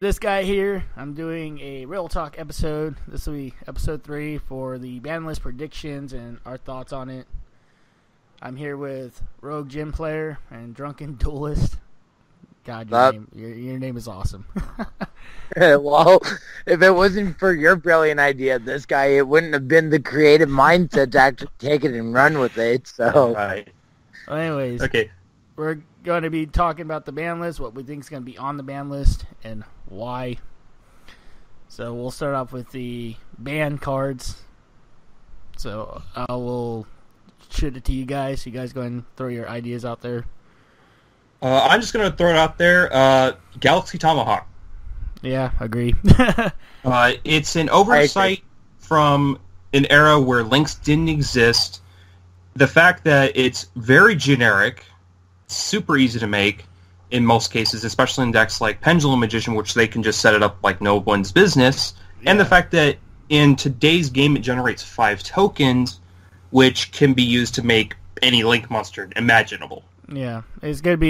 this guy here. I'm doing a Real Talk episode. This will be episode 3 for the ban list predictions and our thoughts on it. I'm here with Roguegemplayer and Thedrunkenduelist. God, your name is awesome. Well, if it wasn't for your brilliant idea, this guy, it wouldn't have been the creative mindset to actually take it and run with it. So, right. Well, anyways, okay, we're going to be talking about the ban list, what we think is going to be on the ban list, and why. So we'll start off with the ban cards. So I will shoot it to you guys. You guys go ahead and throw your ideas out there. I'm just going to throw it out there. Galaxy Tomahawk. Yeah, agree. It's an oversight from an era where links didn't exist. The fact that it's very generic, super easy to make in most cases, especially in decks like Pendulum Magician, which they can just set it up like no one's business. Yeah. And the fact that in today's game it generates 5 tokens, which can be used to make any link monster imaginable. Yeah, it's gonna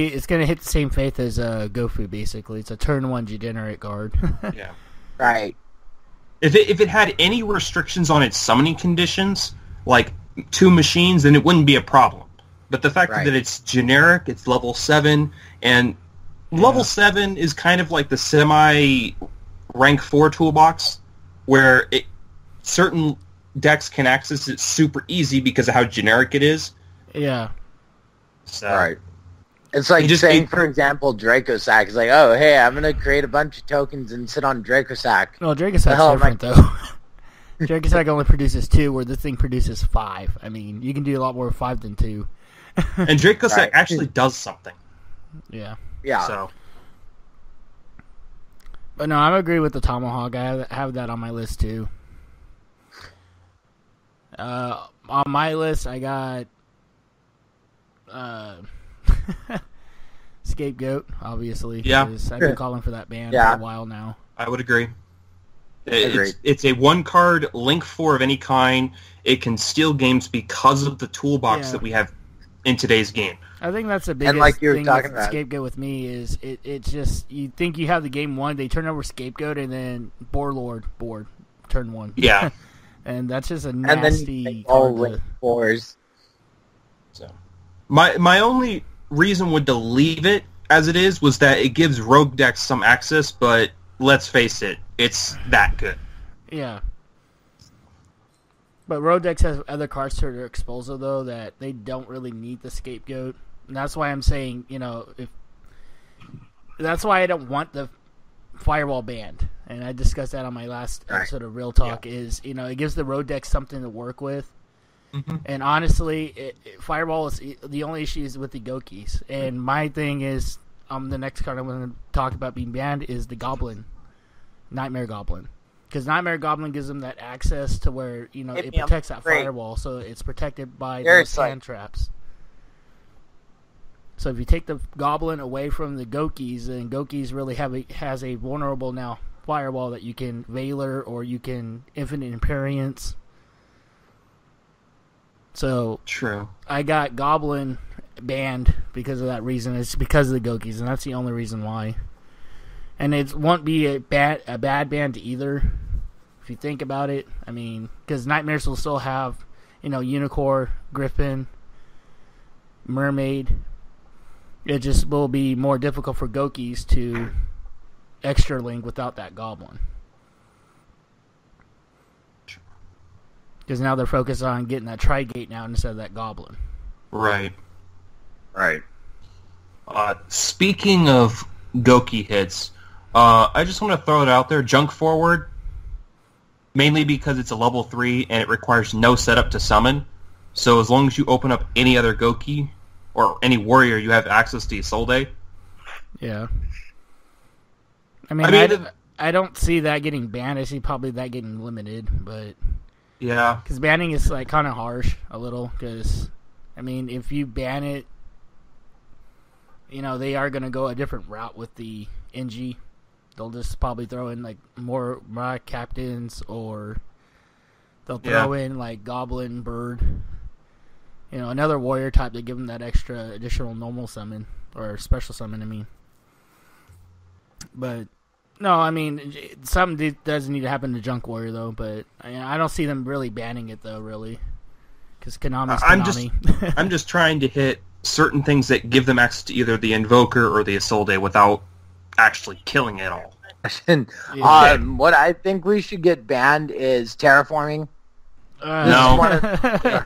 hit the same fate as Gofu. Basically, it's a turn 1 degenerate card. Yeah, right. If it had any restrictions on its summoning conditions, like 2 machines, then it wouldn't be a problem. But the fact that it's generic, it's level 7, and level 7 is kind of like the semi-rank 4 toolbox, where certain decks can access it super easy because of how generic it is. Yeah. So, right. It's like saying, for example, Dracosack is like, oh, hey, I'm going to create a bunch of tokens and sit on Dracosack. Well, Dracosack's different, though. Dracosack only produces 2, where this thing produces 5. I mean, you can do a lot more with 5 than 2. And Dracosack actually does something. Yeah. Yeah. So. But no, I agree with the Tomahawk. I have that on my list, too. On my list, I got Scapegoat, obviously. Yeah. I've been calling for that ban for a while now. I would agree. It's a 1-card Link 4 of any kind. It can steal games because of the toolbox that we have in today's game. I think that's the biggest thing with Scapegoat with me is it's just, you think you have the game won, they turn over Scapegoat, and then Boarlord board, turn 1. Yeah. And that's just a nasty all Link 4s. So, my only reason would to leave it as it is was that it gives rogue decks some access, but let's face it, it's that good. Yeah. But rogue decks have other cards to their disposal, though, that they don't really need the Scapegoat. And that's why I'm saying, that's why I don't want the Firewall banned. And I discussed that on my last episode of Real Talk, is, it gives the rogue deck something to work with. Mm-hmm. And honestly, Fireball is the only issue is with the Gokis. And my thing is, the next card I'm going to talk about being banned is the Goblin, Nightmare Goblin, because Nightmare Goblin gives them that access to where it protects that Firewall, so it's protected by those hand traps. So if you take the Goblin away from the Gokis, then Gokis really has a vulnerable now Firewall that you can Veiler or you can Infinite Imperience. So true. I got Goblin banned because of that reason. It's because of the Gokis, and that's the only reason why. And it won't be a bad ban to either, if you think about it. I mean, because Nightmares will still have, Unicorn, Griffin, Mermaid. It just will be more difficult for Gokis to extra link without that Goblin. Because now they're focused on getting that Tri-Gate now instead of that Goblin. Right. Right. Speaking of Goki hits, I just want to throw it out there. Junk Forward, mainly because it's a level 3 and it requires no setup to summon. So as long as you open up any other Goki or any warrior, you have access to Isolde. Yeah. I don't see that getting banned. I see probably that getting limited, but... Yeah. Because banning is kind of harsh a little. Because, if you ban it, they are going to go a different route with the NG. They'll just probably throw in more captains, or they'll throw in Goblin, Bird. Another warrior type to give them that extra additional normal summon or special summon. But No, I mean, something does need to happen to Junk Warrior, though, but I don't see them really banning it, though, really. Because Konami's Konami. I'm just trying to hit certain things that give them access to either the Invoker or the Isolde without actually killing it all. What I think we should get banned is terraforming. No.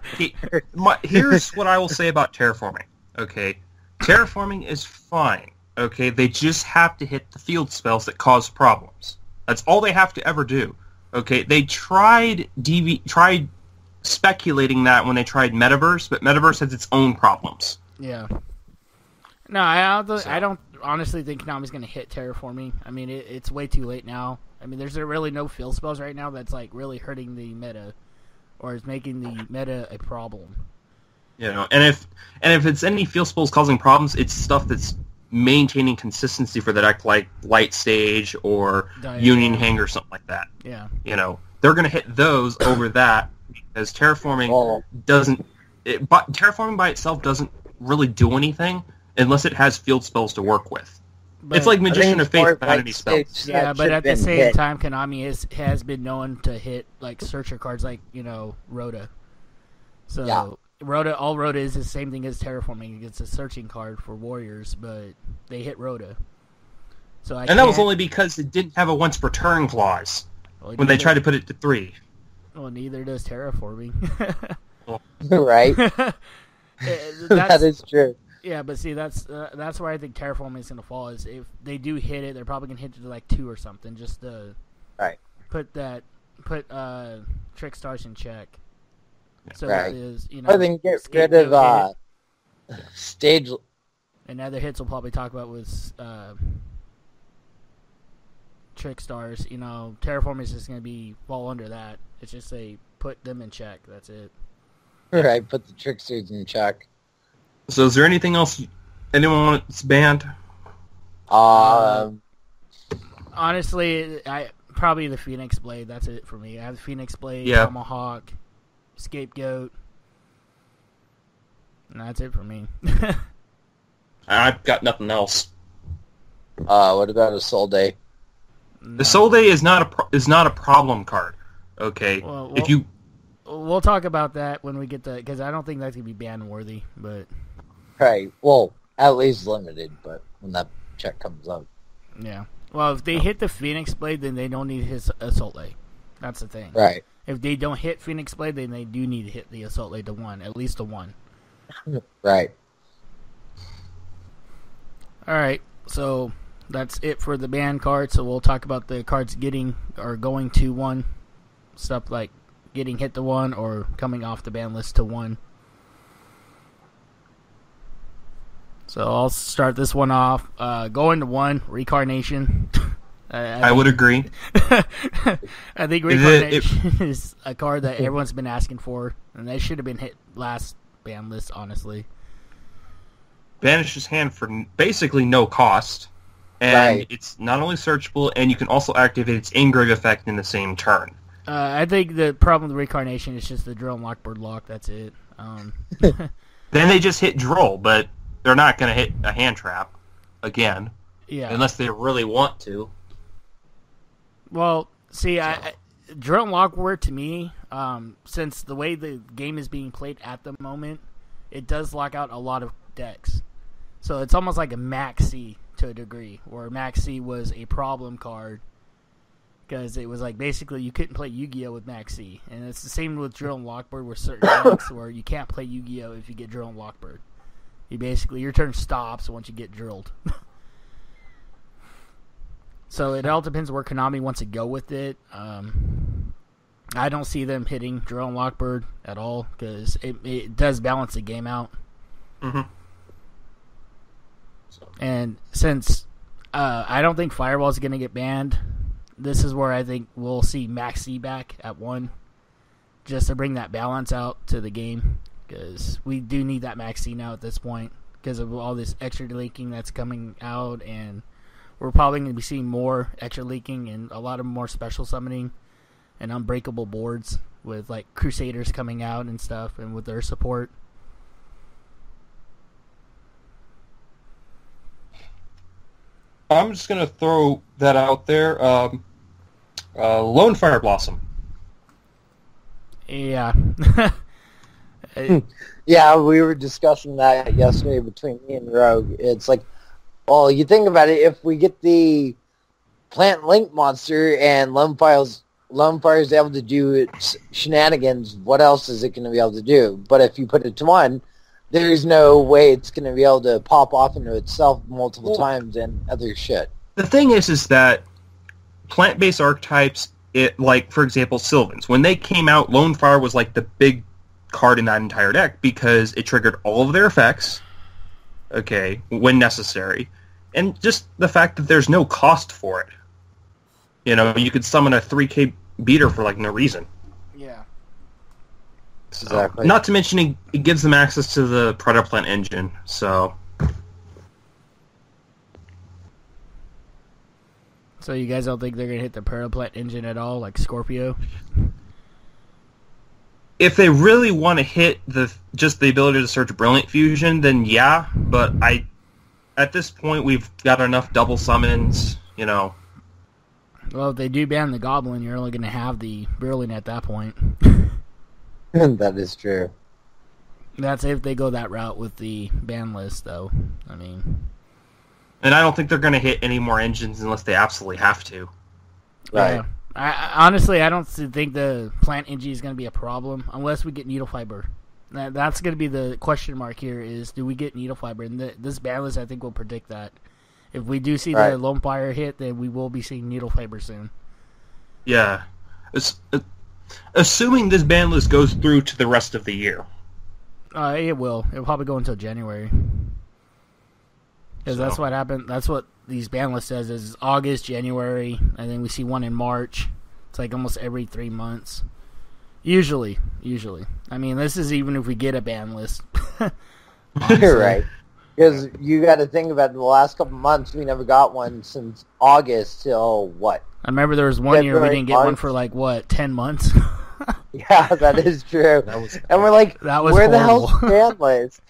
Here's what I will say about terraforming. Okay, terraforming is fine. Okay, they just have to hit the field spells that cause problems. That's all they have to ever do. Okay, they tried speculating that when they tried Metaverse, but Metaverse has its own problems. Yeah. No, I don't honestly think Konami's going to hit terraforming. I mean, it's way too late now. I mean, there's really no field spells right now that's like really hurting the meta, or is making the meta a problem. You know, and if it's any field spells causing problems, it's stuff that's maintaining consistency for the deck, like Light Stage or Union Hang or something like that. Yeah. You know, they're going to hit those over that because terraforming terraforming by itself doesn't really do anything unless it has field spells to work with. But it's like Magician of Faith without any spells. Yeah, but at the same time, Konami has been known to hit like searcher cards like, you know, Rhoda. So yeah. All Rhoda is the same thing as terraforming. It's a searching card for warriors, but they hit Rhoda. That was only because it didn't have a once per turn clause when they tried to put it to 3. Well, neither does terraforming. Right. That is true. Yeah, but see, that's where I think terraforming is going to fall. Is if they do hit it, they're probably going to hit it to like 2 or something, just to put Trick Stars in check. So it is, you know, or then get rid of stage. And other hits we'll probably talk about was Trick Stars. You know, terraforming is just going to fall under that. It's just put them in check. That's it. Right, put the Tricksters in check. So is there anything else anyone wants banned? Honestly, probably the Phoenix Blade. That's it for me. I have the Phoenix Blade, Tomahawk, Scapegoat, and that's it for me. I've got nothing else. What about Isolde? No. Isolde is not a problem card. Okay, we'll talk about that when we get to, because I don't think that's gonna be ban worthy, but right. Well, at least limited, but when that check comes up, yeah. Well, if they hit the Phoenix Blade, then they don't need his Assault Lay. That's the thing. Right. If they don't hit Phoenix Blade, then they do need to hit the Assault Lay to 1, at least to 1. Right. All right. So that's it for the ban card. So we'll talk about the cards getting or going to 1, stuff like getting hit to 1 or coming off the ban list to 1. So I'll start this one off. Going to 1, Recarnation. I would agree. I think Recarnation is a card that everyone's been asking for, and they should have been hit last ban list, honestly. Banishes hand for basically no cost, and it's not only searchable, and you can also activate its engrave effect in the same turn. I think the problem with Recarnation is just the Drill and Lockbird lock. That's it. Then they just hit Droll, but they're not going to hit a hand trap again. Yeah. Unless they really want to. Well, see, Drill and Lockbird to me, since the way the game is being played at the moment, it does lock out a lot of decks. So it's almost like a Maxi to a degree, where Maxi was a problem card. Because it was like basically you couldn't play Yu-Gi-Oh with Maxi, and it's the same with Drill and Lockbird with certain decks where you can't play Yu-Gi-Oh if you get Drill and Lockbird. Your turn stops once you get drilled. So it all depends where Konami wants to go with it. I don't see them hitting Drill and Lockbird at all because it does balance the game out. Mm-hmm. And since I don't think Fireball is going to get banned, this is where I think we'll see Maxi back at 1, just to bring that balance out to the game, because we do need that Maxi now at this point because of all this extra leaking that's coming out, and we're probably going to be seeing more extra leaking and a lot of more special summoning and unbreakable boards with like Crusaders coming out and stuff, and with their support. I'm just going to throw that out there. Lone Fire Blossom. Yeah. Yeah, we were discussing that yesterday between me and Rogue. It's like, well, you think about it, if we get the Plant Link monster and Lone Fire's able to do its shenanigans, what else is it going to be able to do? But if you put it to one, there's no way it's going to be able to pop off into itself multiple times and other shit. The thing is that plant-based archetypes, like, for example, Sylvans, when they came out, Lone Fire was like the big card in that entire deck because it triggered all of their effects, okay, when necessary. And just the fact that there's no cost for it. You know, you could summon a 3K beater for, like, no reason. Yeah. Exactly. Not to mention, it gives them access to the Predator Plant engine, so... So you guys don't think they're going to hit the Paraplant engine at all, like Scorpio? If they really want to hit just the ability to search Brilliant Fusion, then yeah, but at this point, we've got enough double summons, you know... Well, if they do ban the Goblin, you're only going to have the Brilliant at that point. That is true. That's if they go that route with the ban list, though. I mean... And I don't think they're going to hit any more engines unless they absolutely have to. Right. Yeah. Honestly, I don't think the plant engine is going to be a problem unless we get needle fiber. That's going to be the question mark here is, do we get needle fiber? And this ban list, I think, will predict that. If we do see the Lone Fire hit, then we will be seeing needle fiber soon. Yeah. Assuming this ban list goes through to the rest of the year. It will. It'll probably go until January. Because that's what happened. That's what these ban lists says is August, January, and then we see one in March. It's like almost every 3 months. Usually. I mean, this is even if we get a ban list. You're right. Because you got to think about the last couple months, we never got one since August till what? I remember there was one year we didn't get one for 10 months? Yeah, that is true. And we're like, where the hell's the ban list?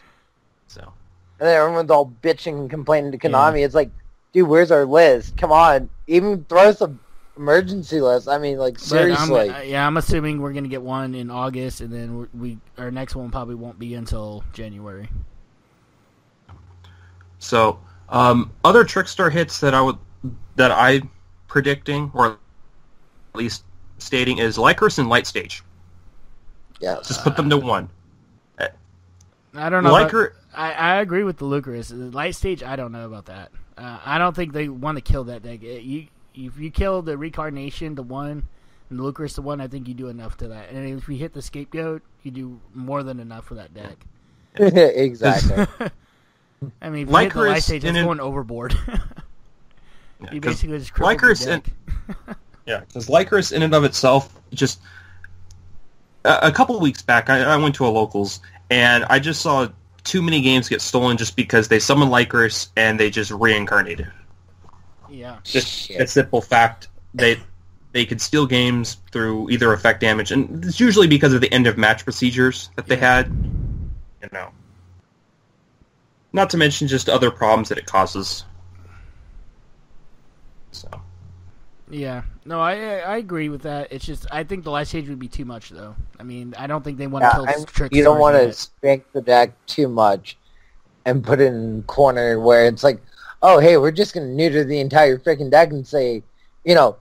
So. And then everyone's all bitching and complaining to Konami. Yeah. It's like, dude, where's our list? Come on. Even throw us an emergency list. I mean, seriously. I'm assuming we're going to get one in August, and then our next one probably won't be until January. So, other Trickstar hits that I'm predicting, or at least stating, is Lycris and Light Stage. Yes. Just put them to one. I don't know. I agree with the Lycris. The Light Stage, I don't know about that. I don't think they want to kill that deck. If you kill the Reincarnation to one and the Lycris to one, I think you do enough to that. And if you hit the Scapegoat, you do more than enough for that deck. Exactly. I mean, if you hit the Light Stage, it's going overboard. You basically just crippled the deck. Yeah, because Lycris in and of itself, just... a couple of weeks back, I went to a locals, and I just saw too many games get stolen just because they summoned Lycris and they just reincarnated. Yeah. Just a simple fact. They could steal games through either effect damage, and it's usually because of the end of match procedures that they had. You know. Not to mention just other problems that it causes. So. Yeah. No, I agree with that. It's just, I think the Light Stage would be too much, though. I mean, I don't think they want to kill Trickstar. You don't want to spank the deck too much and put it in a corner where it's like, oh, hey, we're just going to neuter the entire freaking deck and say,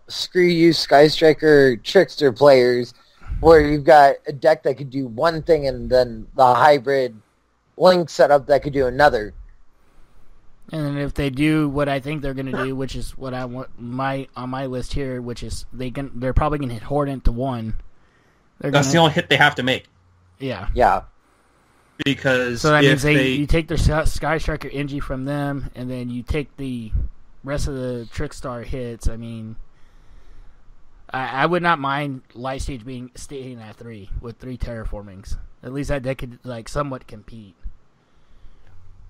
screw you, Sky Striker, Trickster players, where you've got a deck that could do one thing and then the hybrid Link setup that could do another. And then if they do what I think they're going to do, which is what I want on my list here, which is they're probably going to hit Hordent to one. That's the only hit they have to make. Yeah. Yeah. Because so that means you take their Sky Striker Engie from them, and then you take the rest of the Trickstar hits. I mean, I would not mind Light Stage staying at 3 with 3 terraformings. At least that deck could somewhat compete.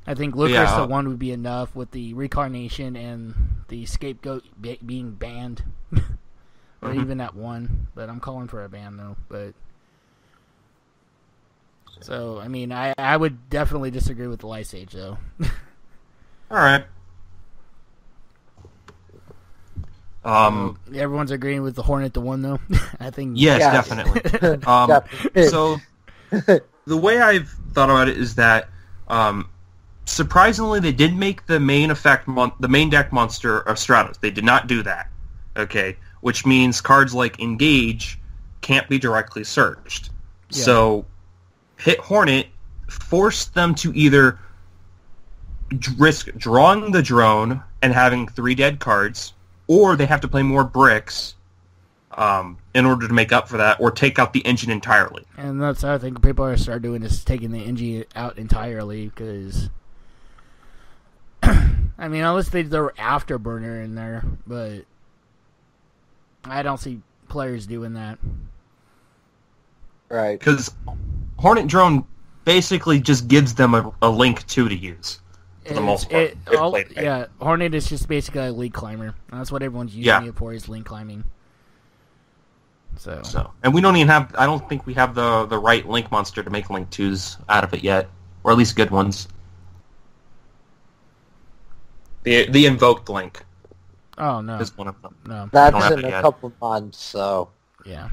I think Lycris to one would be enough with the Reincarnation and the Scapegoat being banned. Or even at 1. But I'm calling for a ban, though. But so, I mean, I would definitely disagree with the Light Stage, though. All right. Everyone's agreeing with the Hornet to 1, though. I think. Yes, definitely. So the way I've thought about it is that surprisingly they did make the main the main deck monster of Stratos. They did not do that. Okay, which means cards like Engage can't be directly searched. Yeah. So hit Hornet, force them to either risk drawing the drone and having 3 dead cards, or they have to play more bricks in order to make up for that, or take out the engine entirely. And that's how I think people are start doing is taking the engine out entirely, because I mean, unless they throw Afterburner in there, but I don't see players doing that. Right. Because Hornet Drone basically just gives them a Link 2 to use. For the most part. Hornet is just basically a Link climber. That's what everyone's using it for, is Link climbing. So, and we don't even have. I don't think we have the right Link monster to make Link 2s out of it yet, or at least good ones. The invoked Link. Oh no, is one of them. No, that's in a couple months. So yeah,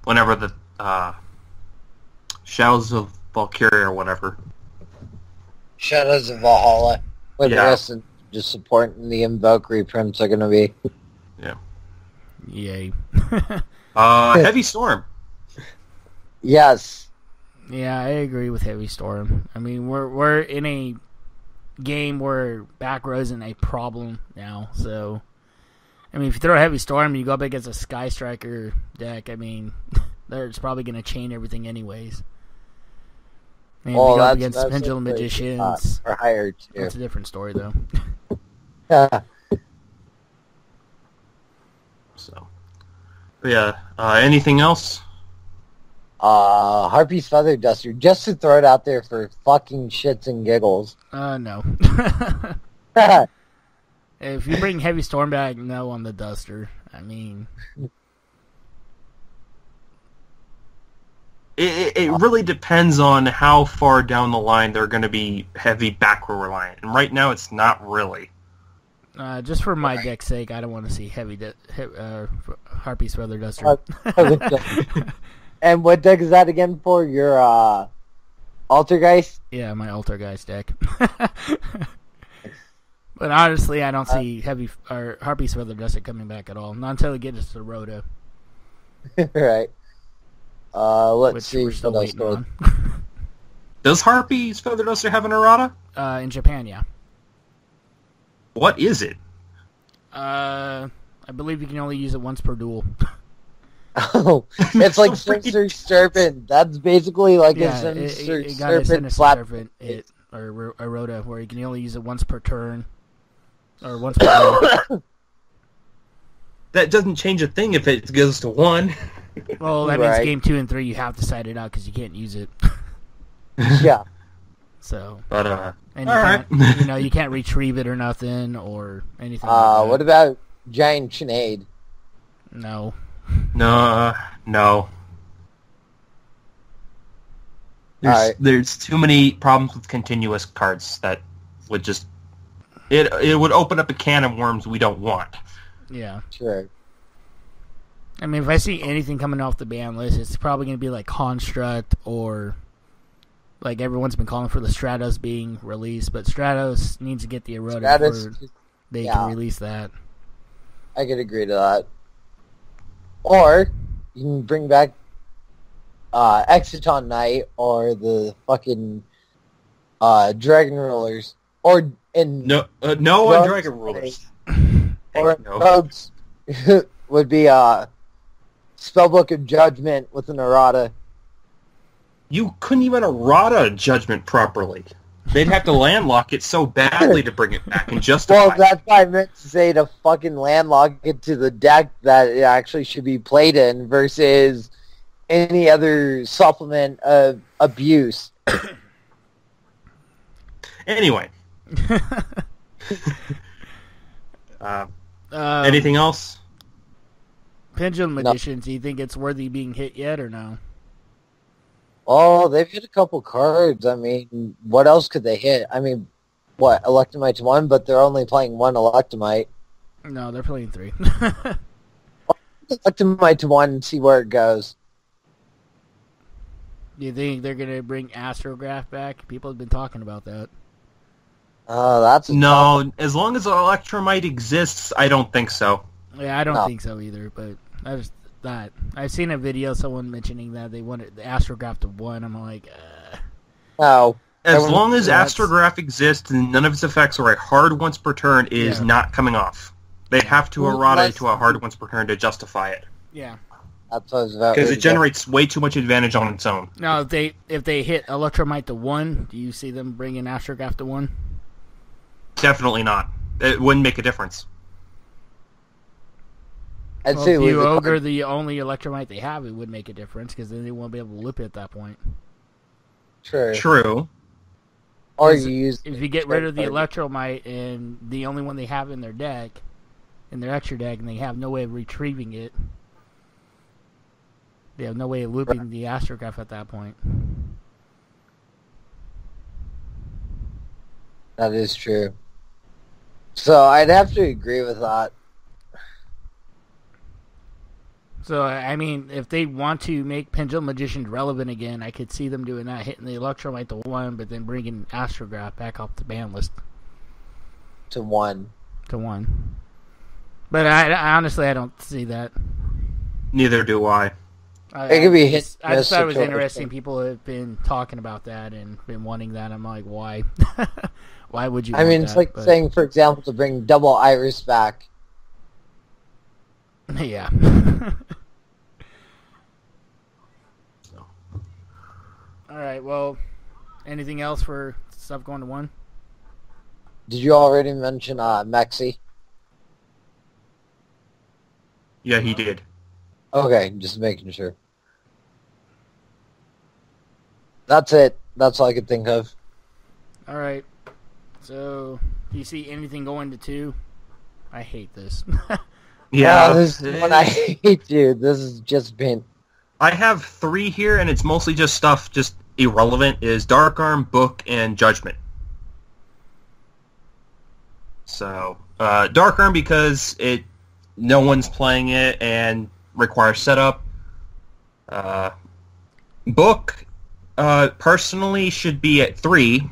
whenever the Shadows of Valkyria or whatever. Shadows of Valhalla. With the rest of just supporting the Invoke reprints are going to be. Yeah. Yay. Heavy Storm. Yes. Yeah, I agree with Heavy Storm. I mean, we're in a game where back row isn't a problem now, so I mean, if you throw a Heavy Storm, you go up against a Sky Striker deck. I mean, it's probably going to chain everything anyways. I mean, if you go up against Pendulum Magicians, or higher too. That's a different story, though. Yeah. So, yeah. Anything else? Harpy's Feather Duster, just to throw it out there for fucking shits and giggles. No. If you bring Heavy Storm back, no on the Duster. I mean... It really depends on how far down the line they're going to be heavy back row reliant. And right now, it's not really. Just for my deck's sake, I don't want to see heavy Harpy's Feather Duster. And what deck is that again for? Your Altergeist? Yeah, my Altergeist deck. But honestly, I don't see Harpy's Feather Duster coming back at all. Not until we get us to Rhoda. Right. Let's see. We're still waiting on. Does Harpy's Feather Duster have an errata? In Japan, yeah. What is it? I believe you can only use it once per duel. Oh, it's like Sinister Serpent. That's basically like a Sinister Serpent Serpent or a Rhoda, where you can only use it once per turn. Or once per duel. That doesn't change a thing if it goes to 1. Well, that means game 2 and 3 you have to side it out because you can't use it. Yeah. So. But and you can't retrieve it or nothing or anything. Like that. What about Giant Sinead? No. No. There's too many problems with continuous cards that would just it would open up a can of worms we don't want. Yeah. Sure. I mean, if I see anything coming off the ban list, it's probably going to be like Construct or like everyone's been calling for the Stratos being released, but Stratos needs to get the errata before they can release that. I could agree to that. Or you can bring back Exciton Knight or the fucking Dragon Rulers. Or no on Dragon Rulers. Or Rogues would be Spellbook of Judgment with an errata. You couldn't even errata Judgment properly. They'd have to landlock it so badly to bring it back and justify Well, that's what I meant to say, to fucking landlock it to the deck that it actually should be played in versus any other supplement of abuse. Anyway. Anything else? Pendulum Magicians, do you think it's worthy being hit yet or no? Oh, they've hit a couple cards. I mean, what else could they hit? I mean, Electromite's one, but they're only playing one Electromite. No, they're playing 3. Electromite to 1 and see where it goes. Do you think they're going to bring Astrograph back? People have been talking about that. That's no. As long as Electromite exists, I don't think so. Yeah, I don't think so either. But I've seen a video someone mentioning that they wanted the Astrograph to 1. I'm like, no. As long as Astrograph exists and none of its effects are a hard once per turn, it is not coming off. They have to errata it to a hard once per turn to justify it. Yeah. That's what I was about. Because it generates way too much advantage on its own. Now, if they hit Electromite to 1, do you see them bringing Astrograph to 1? Definitely not. It wouldn't make a difference. I'd say if you ogre the only Electromite they have, it would make a difference, because then they won't be able to loop it at that point. True. Or you use... If you get rid of the Electromite and the only one they have in their deck, in their extra deck, and they have no way of retrieving it, they have no way of looping the Astrograph at that point. That is true. So I'd have to agree with that. So, I mean, if they want to make Pendulum Magicians relevant again, I could see them doing that, hitting the Electromite to 1, but then bringing Astrograph back off the ban list. To 1. But I honestly, I don't see that. Neither do I. It could be hit. I just thought it was interesting. People have been talking about that and been wanting that. I'm like, why? Why would you? It's like saying, for example, to bring double Iris back. Yeah. All right. Well, anything else for stuff going to 1? Did you already mention Mexi? Yeah, he did. Okay, just making sure. That's it. That's all I could think of. All right. So, do you see anything going to 2? I hate this. Yeah, this is what I hate, dude. This has just been... I have 3 here, and it's mostly just stuff just irrelevant, is Dark Arm, Book, and Judgment. So, Dark Arm because no one's playing it and requires setup. Book, personally, should be at 3,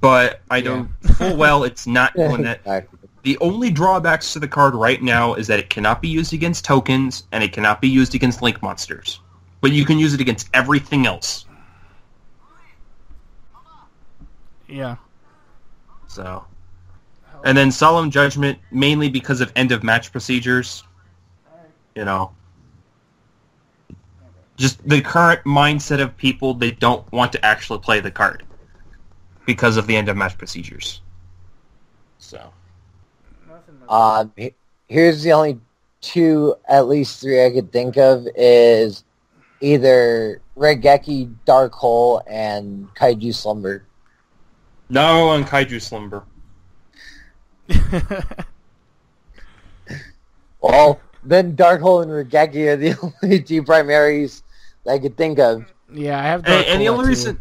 but I know full well it's not doing that. The only drawbacks to the card right now is that it cannot be used against tokens, and it cannot be used against link monsters. But you can use it against everything else. Yeah. So, and then Solemn Judgment, mainly because of end-of-match procedures. You know. Just the current mindset of people, they don't want to actually play the card. Because of the end-of-match procedures. So... here's the only 2, at least 3 I could think of, is either Regeki, Dark Hole, and Kaiju Slumber. No on Kaiju Slumber. Well, then Dark Hole and Regeki are the only 2 primaries that I could think of. Yeah, I have Dark Hole. And the only reason...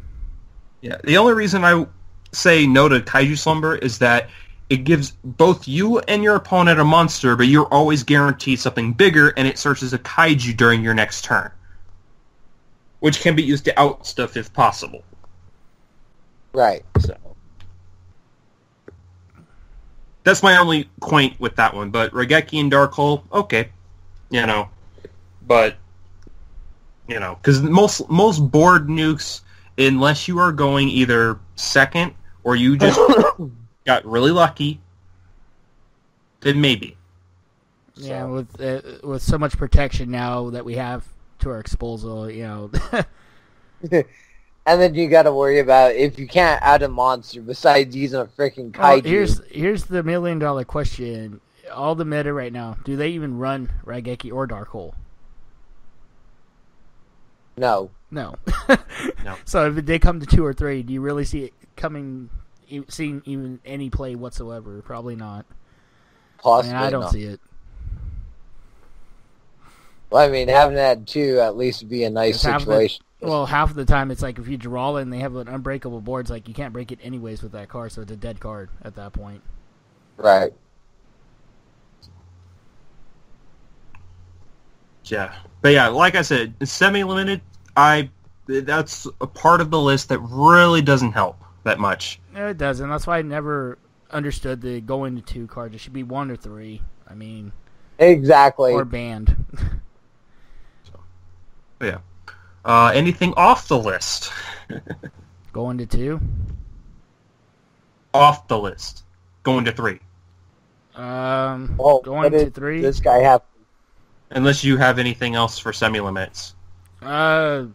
Yeah, the only reason I say no to Kaiju Slumber is that it gives both you and your opponent a monster, but you're always guaranteed something bigger, and it serves as a kaiju during your next turn. Which can be used to out stuff if possible. Right. So that's my only point with that one. But Regeki and Dark Hole, okay. You know. But, you know, because most board nukes, unless you are going either second or you just... got really lucky, then maybe. Yeah, with so much protection now that we have to our disposal, you know. And then you got to worry about if you can't add a monster besides using a freaking kaiju. Here's the $1 million question: all the meta right now, do they even run Raigeki or Dark Hole? No. No. So if they come to 2 or 3, do you really see it seeing even any play whatsoever? Probably not. Possibly I don't not. see it. Well, I mean, having that 2 at least would be a nice situation. Half of the time it's like if you draw it and they have an unbreakable board, it's like you can't break it anyways with that card, so it's a dead card at that point. Right. Yeah. But yeah, like I said, semi-limited, that's a part of the list that really doesn't help that much. No, it doesn't. That's why I never understood the go into 2 cards. It should be 1 or 3. I mean... Exactly. Or banned. Yeah. Anything off the list? Going to 2? Off the list. Going to 3. Going to 3? This guy have... Unless you have anything else for semi-limits. Rhoda.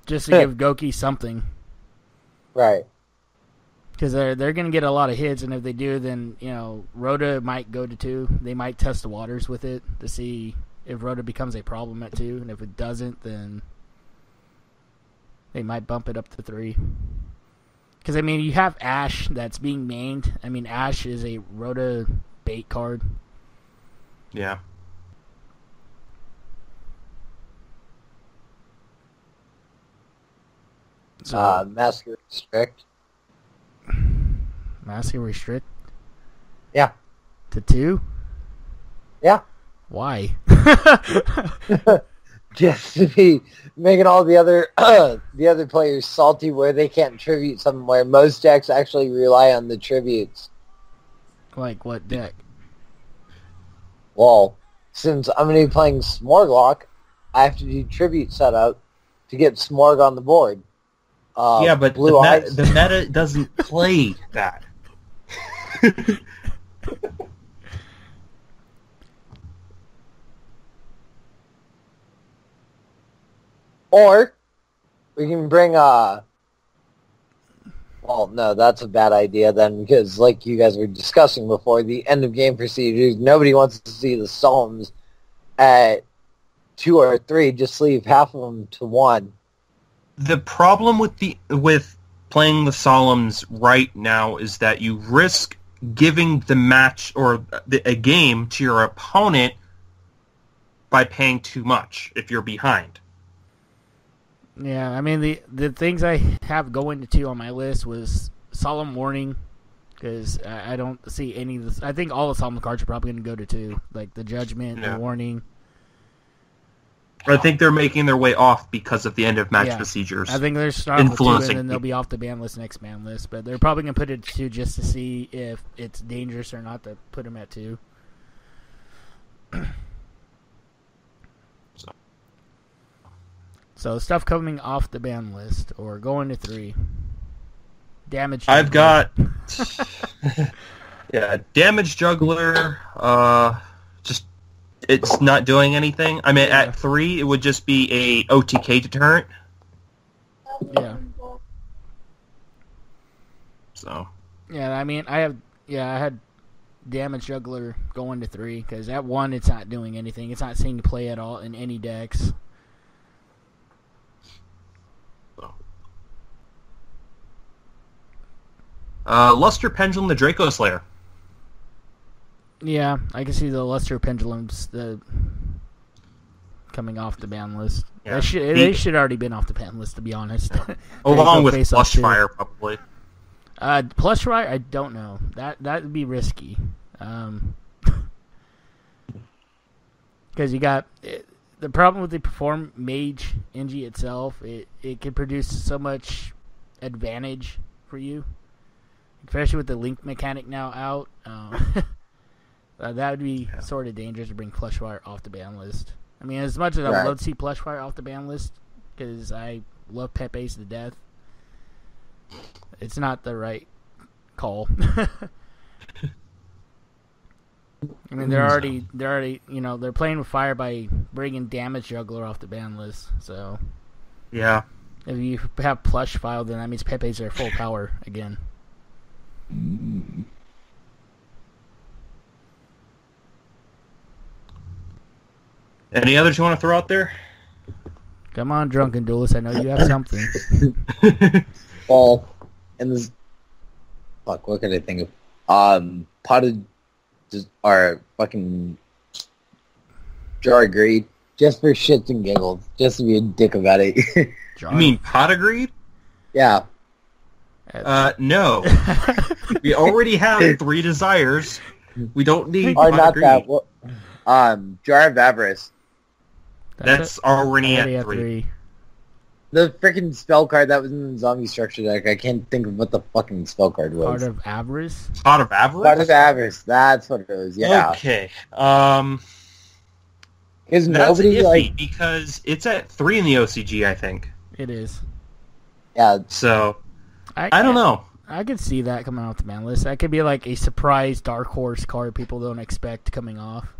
Just to give Goki something. Right. Because they're going to get a lot of hits, and if they do, then, Rhoda might go to 2. They might test the waters with it to see if Rhoda becomes a problem at 2, and if it doesn't, then they might bump it up to 3. Because, you have Ash that's being mained. Ash is a Rhoda bait card. Yeah. Master Restrict. Master Restrict? Yeah. To 2? Yeah. Why? Just to be making all the other players salty where they can't tribute something where most decks actually rely on the tributes. Like what deck? Well, since I'm going to be playing Smorglock, I have to do tribute setup to get Smorg on the board. Yeah, but the meta doesn't play that. Or we can bring well, no, that's a bad idea then, because like you guys were discussing before, the end of game procedures, nobody wants to see the Solemns at 2 or 3, just leave half of them to 1. The problem with playing the Solemns right now is that you risk giving the match or a game to your opponent by paying too much if you're behind. Yeah, the things I have going to 2 on my list was Solemn Warning, because I don't see any of this. I think all the Solemn cards are probably going to go to 2, like the Judgment, the Warning. I think they're making their way off because of the end of match procedures. I think they're starting with 2, and then they'll be off the ban list, next ban list. But they're probably going to put it at 2 just to see if it's dangerous or not to put them at 2. So stuff coming off the ban list or going to 3. Damage Juggler. I've got Damage Juggler. Just it's not doing anything. At 3 it would just be a OTK deterrent. Yeah. So. Yeah, I had Damage Juggler going to 3 because at 1 it's not doing anything. It's not seeing play at all in any decks. Luster Pendulum, the Draco Slayer. Yeah, I can see the Luster Pendulums coming off the ban list. Yeah. They should already been off the ban list, to be honest. Along with Plushfire, probably. Plushfire, I don't know. That would be risky. Because you got... the problem with the Perform Mage NG itself, it can produce so much advantage for you. Especially with the link mechanic now out. That would be sort of dangerous to bring Plushfire off the ban list. As much as I would love to see Plushfire off the ban list, because I love Pepe's to death, it's not the right call. They're already, they're playing with fire by bringing Damage Juggler off the ban list. So, yeah, if you have Plushfire, then that means Pepe's are full power again. Any others you want to throw out there? Come on, Drunken Duelist. I know you have something. Well, and this... Fuck, what could I think of? Potted... Or fucking... Jar of Greed. Just for shits and giggles. Just to be a dick about it. You mean Pot of Greed? Yeah. No. We already have 3 desires. We don't need Or Pot not of Greed. that. Jar of Avarice. That's already at 3. The freaking spell card that was in the zombie structure deck. I can't think of what the fucking spell card was. Heart of Avarice? Heart of Avarice? Heart of Avarice. That's what it was, yeah. Okay. Is That's nobody, iffy like... because it's at 3 in the OCG, I think. It is. Yeah. So, I don't know. I could see that coming off the ban list. That could be like a surprise dark horse card people don't expect coming off.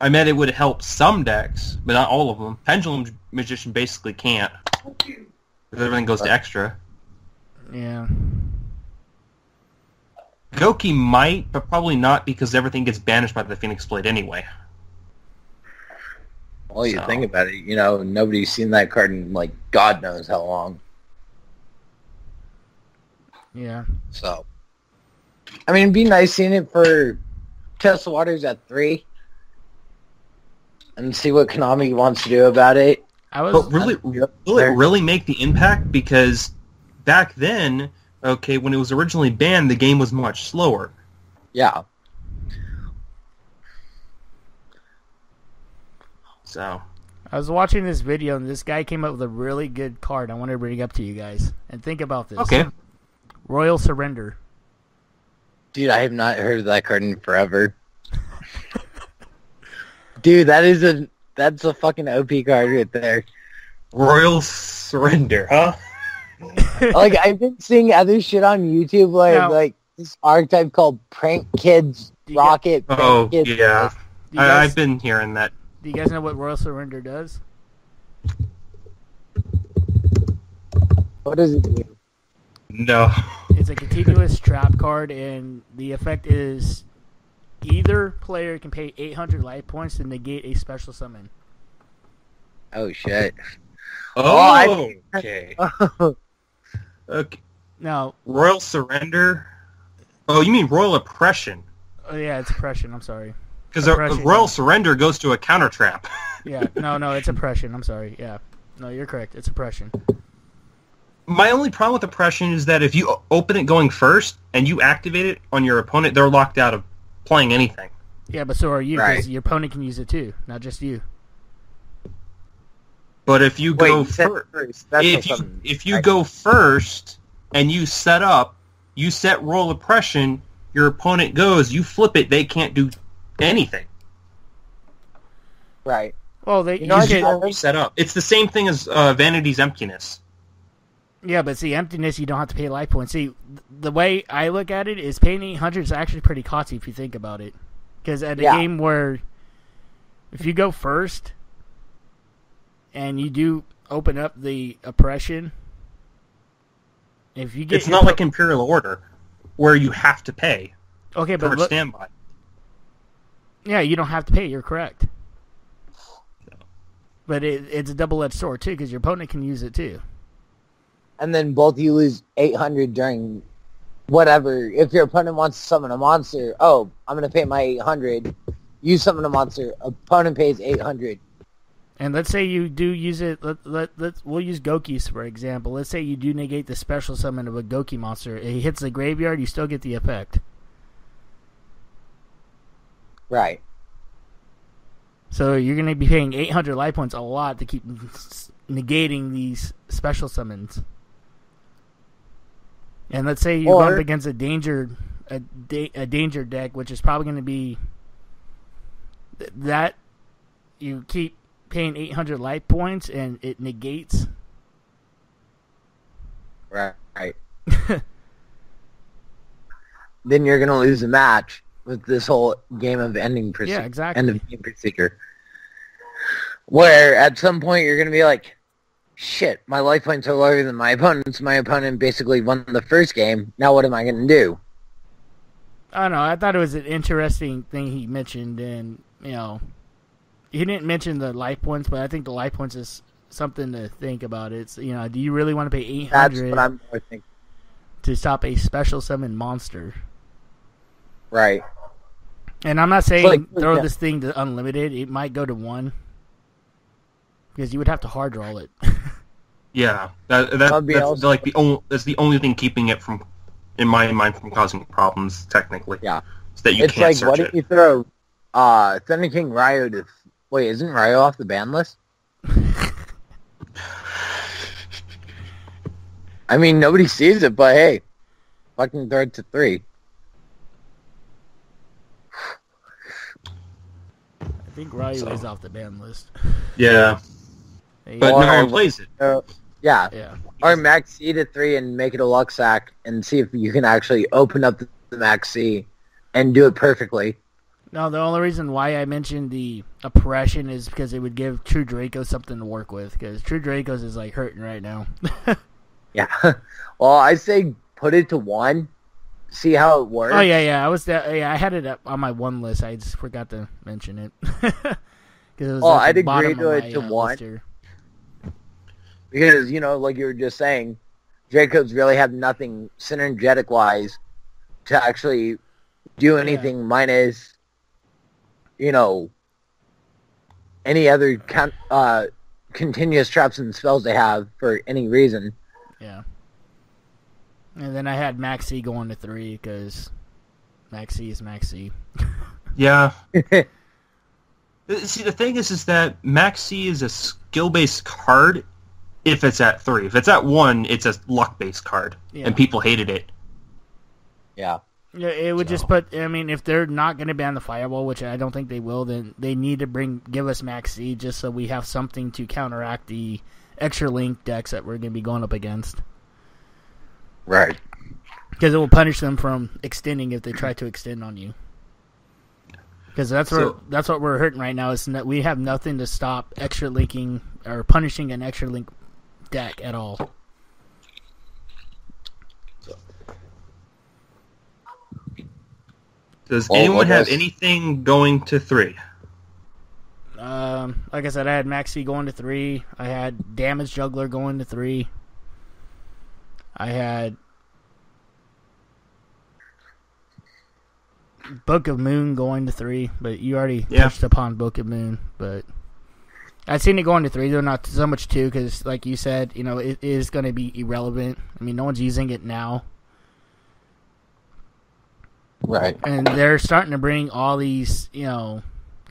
I meant it would help some decks, but not all of them. Pendulum Magician basically can't. Everything goes to extra. Yeah. Goki might, but probably not because everything gets banished by the Phoenix Blade anyway. Well, you think about it, you know, nobody's seen that card in, like, God knows how long. Yeah. So, I mean, it'd be nice seeing it for Tesla Waters at 3. And see what Konami wants to do about it. But will it really make the impact? Because back then, okay, when it was originally banned, the game was much slower. Yeah. So, I was watching this video, and this guy came up with a really good card I want to bring up to you guys. And think about this. Okay. Royal Surrender. Dude, I have not heard of that card in forever. Dude, that's a fucking OP card right there. Royal Surrender, huh? Like, I've been seeing other shit on YouTube, like this archetype called Prank Kids Rocket. Oh, Kids yeah. I've been hearing that. Do you guys know what Royal Surrender does? What does it do? No. It's a continuous trap card, and the effect is either player can pay 800 life points to negate a special summon. Oh, shit. Oh, okay. Okay. Now, Royal Surrender? Oh, you mean Royal Oppression? Oh, yeah, it's Oppression. I'm sorry. Because Royal Surrender goes to a counter trap. Yeah, no, it's Oppression. I'm sorry. Yeah. No, you're correct. It's Oppression. My only problem with Oppression is that if you open it going first and you activate it on your opponent, they're locked out of playing anything. Yeah, but so are you, because Right. your opponent can use it too, not just you. But if you go if you go first and you set up, you set Royal Oppression, your opponent goes, you flip it, they can't do anything. Right. Well, they You set up. It's the same thing as Vanity's Emptiness. Yeah, but see, Emptiness, you don't have to pay life points. See, the way I look at it is paying 800 is actually pretty costly if you think about it. Because at a game where if you go first and you do open up the Oppression, if you get it's not like Imperial Order where you have to pay. Okay, but for standby. Yeah, you don't have to pay. You're correct. But it's a double-edged sword too, because your opponent can use it too. And then both you lose 800 during whatever. If your opponent wants to summon a monster, I'm going to pay my 800. You summon a monster, opponent pays 800. And let's say you do use it. We'll use Gokis for example. Let's say you do negate the special summon of a Goki monster. It hits the graveyard. You still get the effect. Right. So you're going to be paying 800 life points, a lot, to keep negating these special summons. And let's say you run up against a danger deck, which is probably going to be that you keep paying 800 life points and it negates. Right. Then you're going to lose a match with this whole game of ending procedure. Yeah, exactly. End of game procedure. Where at some point you're going to be like, shit, my life points are lower than my opponent's. My opponent basically won the first game. Now what am I going to do? I don't know. I thought it was an interesting thing he mentioned, and, you know, he didn't mention the life points, but I think the life points is something to think about. It's, you know, do you really want to pay 800 That's what I'm thinking. to stop a special summon monster? Right. And I'm not saying throw this thing to unlimited. It might go to 1. Because you would have to hard roll it. Yeah, that's like the only thing keeping it from, in my mind, from causing problems. Technically, yeah, is that you can't search it. What if you throw Thunder King Ryo to... Wait, isn't Ryo off the ban list? I mean, nobody sees it, but hey, fucking throw it to 3. I think Ryu is off the ban list. Yeah. But no one plays it. Yeah. Or Max C to 3 and make it a luck sack and see if you can actually open up the Max C and do it perfectly. No, the only reason why I mentioned the oppression is because it would give True Draco something to work with, because True Draco's is like hurting right now. Yeah. Well, I say put it to 1, see how it works. Oh yeah. I had it up on my 1 list. I just forgot to mention it. It was I'd agree to it to 1. Because, like you were just saying, Dracos really have nothing synergetic-wise to actually do anything minus, any other continuous traps and spells they have for any reason. Yeah. And then I had Max C going to 3 because Max C is Max C. Yeah. See, the thing is that Max C is a skill-based card if it's at 3. If it's at 1, it's a luck-based card, and people hated it. Yeah. Yeah, it would just put... I mean, if they're not going to ban the Fireball, which I don't think they will, then they need to give us Max C just so we have something to counteract the extra link decks that we're going to be going up against. Right. Because it will punish them from extending if they try to extend on you. Because that's what we're hurting right now, is that we have nothing to stop extra linking or punishing an extra link deck at all. Does anyone have anything going to 3? Like I said, I had Maxi going to 3. I had Damage Juggler going to 3. I had Book of Moon going to 3, but you already touched upon Book of Moon. But I've seen it going to 3, though not so much 2, because like you said, it is going to be irrelevant. I mean, no one's using it now. Right. And they're starting to bring all these,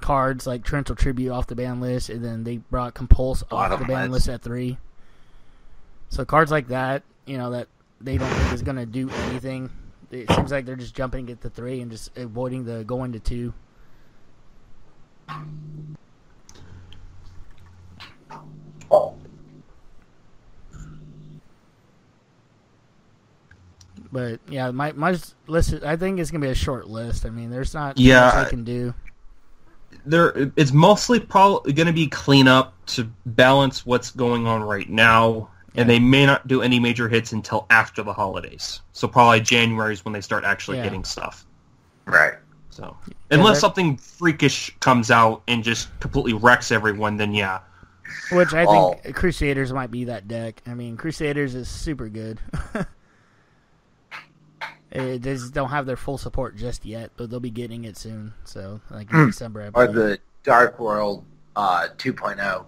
cards like Torrential Tribute off the ban list, and then they brought Compulse off the ban list at 3. So cards like that, that they don't think is going to do anything. It seems like they're just jumping at the 3 and just avoiding the going to 2. But yeah, my list, I think it's gonna be a short list. I mean, there's not much I can do. It's mostly probably going to be cleanup to balance what's going on right now, and they may not do any major hits until after the holidays. So probably January is when they start actually getting stuff. Right. So unless something freakish comes out and just completely wrecks everyone, then yeah. Which I think Crusaders might be that deck. I mean, Crusaders is super good. They just don't have their full support just yet, but they'll be getting it soon. So, like in December, I believe. Or the Dark World 2.0.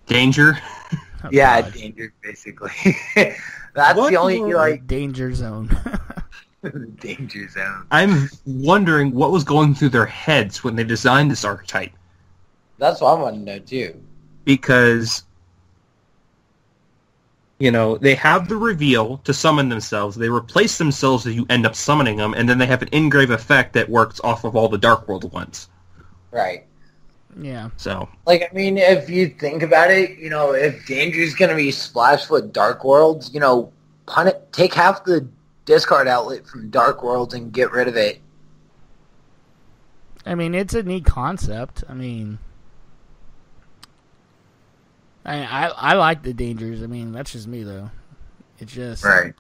Danger? Oh, God. Danger, basically. That's the only, Danger Zone. Danger Zone. I'm wondering what was going through their heads when they designed this archetype. That's what I want to know, too. Because... they have the reveal to summon themselves. They replace themselves as you end up summoning them, and then they have an engrave effect that works off of all the Dark World ones. Right. Yeah. So. I mean, if you think about it, if Danger's going to be splashed with Dark Worlds, take half the discard outlet from Dark Worlds and get rid of it. I mean, it's a neat concept. I mean... I like the Dangers. I mean, that's just me, though. It's just... Right.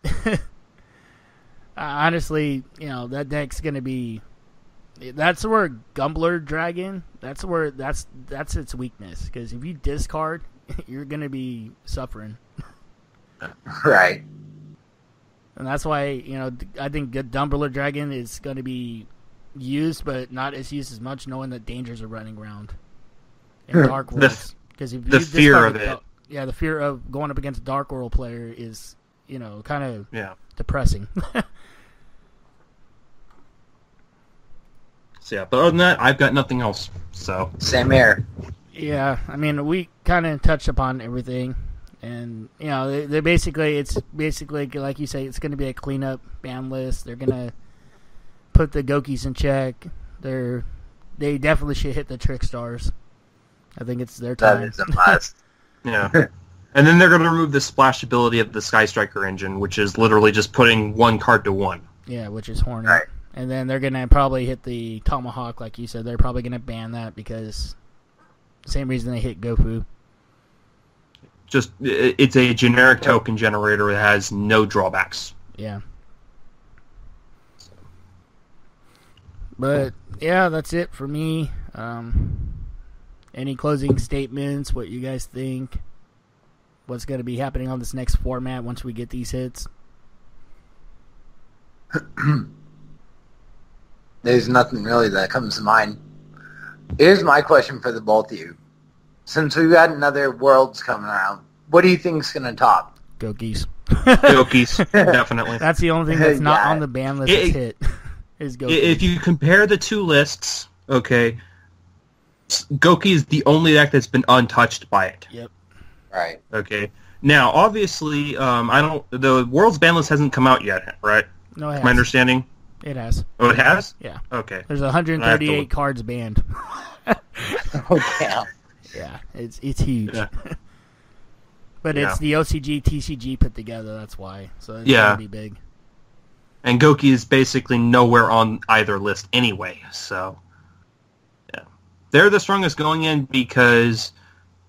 Honestly, that deck's going to be... That's where Gumbler Dragon, that's its weakness. Because if you discard, you're going to be suffering. Right. And that's why, I think Gumbler Dragon is going to be used, but not as used as much, knowing that Dangers are running around in Dark Worlds. Because if the fear of it. The fear of going up against a Dark World player is, kind of depressing. So yeah, but other than that, I've got nothing else. So Same here. Yeah, I mean, we kind of touched upon everything, and you know, they're basically, it's basically like you say, it's going to be a cleanup ban list. They're going to put the Gokis in check. They definitely should hit the Trick Stars. I think it's their time. That is a must. yeah, and then they're going to remove the splash ability of the Sky Striker engine, which is literally just putting one card to one. Yeah, which is Hornet. Right. And then they're going to probably hit the Tomahawk, like you said. They're probably going to ban that because same reason they hit Gofu. Just, it's a generic token generator that has no drawbacks. Yeah. But, yeah, that's it for me. Any closing statements? What you guys think? What's going to be happening on this next format once we get these hits? There's nothing really that comes to mind. Here's my question for the both of you. Since we've got another Worlds coming around, what do you think's going to top? Gokis. Gokis, definitely. That's the only thing that's not on the ban list that's hit. Is Gokis. If you compare the two lists, okay, Goki is the only deck that's been untouched by it. Yep. Right. Okay. Now, obviously, the World's ban list hasn't come out yet, right? No, it has. My understanding. It has. Oh, it has? Yeah. Okay. There's 138 cards banned. Oh, damn. Yeah, it's huge. Yeah. But it's the OCG, TCG put together, that's why. So it's Yeah. going to be big. And Goki is basically nowhere on either list anyway, so... Yeah. They're the strongest going in because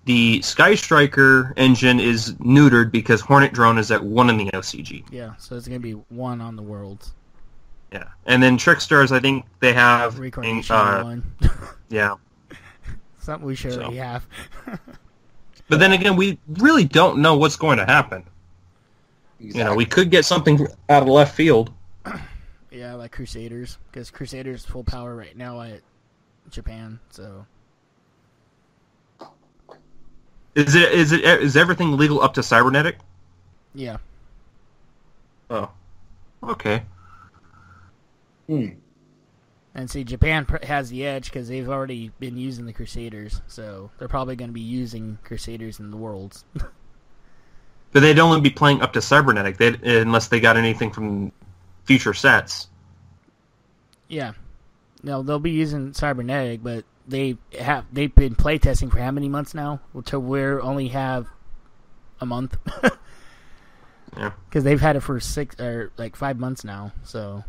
the Sky Striker engine is neutered because Hornet Drone is at 1 in the OCG. Yeah, so it's going to be 1 on the Worlds. Yeah. And then Trickstars, I think they have... Reincarnation 1. Yeah. Something we should already have. But then again, we really don't know what's going to happen. Exactly. You know, we could get something out of left field. Yeah, like Crusaders. Because Crusaders full power right now at Japan, so... Is everything legal up to Cybernetic? Yeah. Oh. Okay. And see, Japan has the edge because they've already been using the Crusaders, so they're probably going to be using Crusaders in the Worlds. But they'd only be playing up to Cybernetic unless they got anything from future sets. Yeah. No, they'll be using Cybernetic, but they've been playtesting for how many months now? Until we only have a month. Yeah. Because they've had it for 5 months now, so...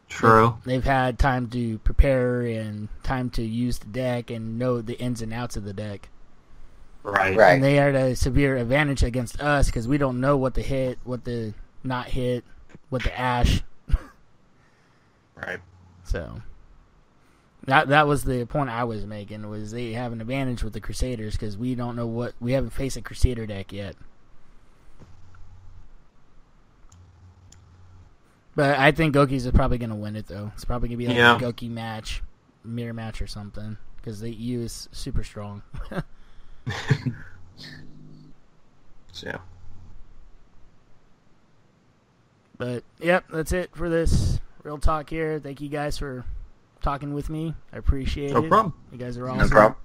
True. They've had time to prepare and time to use the deck and know the ins and outs of the deck. Right. And they are at a severe advantage against us because we don't know what to hit, what to not hit, what to ash. Right. So that was the point I was making, was they have an advantage with the Crusaders because we don't know we haven't faced a Crusader deck yet. But I think Gokis is probably going to win it, though. It's probably going to be like a Goki match, mirror match or something, because the EU is super strong. Yeah. But, yep, that's it for this Real Talk here. Thank you guys for talking with me. I appreciate it. No problem. You guys are awesome. No problem.